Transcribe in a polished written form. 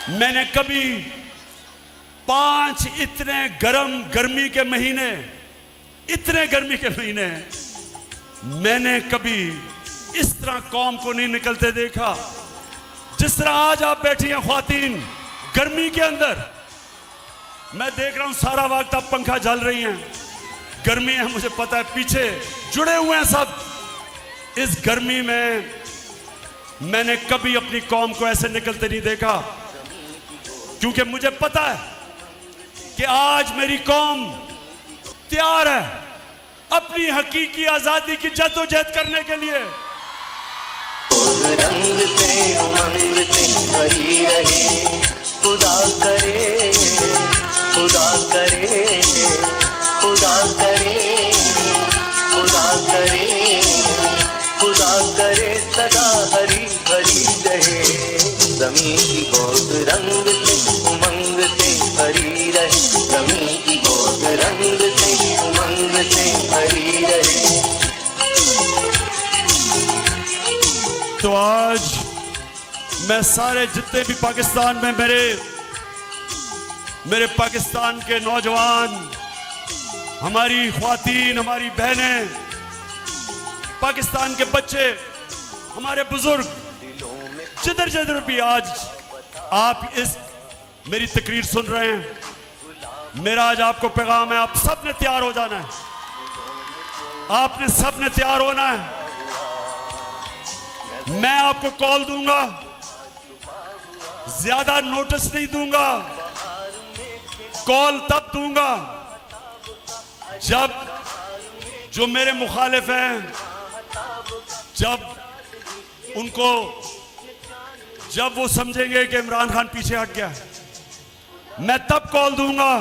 मैंने कभी 5 इतने गर्मी के महीने, इतने गर्मी के महीने मैंने कभी इस तरह कौम को नहीं निकलते देखा जिस तरह आज आप बैठी हैं ख्वातीन गर्मी के अंदर। मैं देख रहा हूं सारा वक्त आप पंखा झल रही हैं, गर्मी है मुझे पता है, पीछे जुड़े हुए हैं सब। इस गर्मी में मैंने कभी अपनी कौम को ऐसे निकलते नहीं देखा, क्योंकि मुझे पता है कि आज मेरी कौम तैयार है अपनी हकीकी आजादी की जद्दोजहद करने के लिए। रंग से उमंग से भरी रहे, खुदा करे, खुदा करे, खुदा करे, खुदा करे, खुदा करे सदा हरी भरी रहे। ज़मीं की गोद रंग से उमंग से भरी रहे, ज़मीं की गोद रंग से उमंग से भरी रहे। तो आज मैं सारे जितने भी पाकिस्तान में मेरे पाकिस्तान के नौजवान, हमारी ख्वातीन, हमारी बहनें, पाकिस्तान के बच्चे, हमारे बुजुर्ग, जिधर जिधर भी आज आप इस मेरी तकरीर सुन रहे हैं, मेरा आज आपको पैगाम है, आप सब ने तैयार हो जाना है, आपने सब ने तैयार होना है। मैं आपको कॉल दूंगा, ज्यादा नोटिस नहीं दूंगा, कॉल तब दूंगा जब जो मेरे मुखालिफ हैं, जब वो समझेंगे कि इमरान खान पीछे हट गया, मैं तब कॉल दूंगा।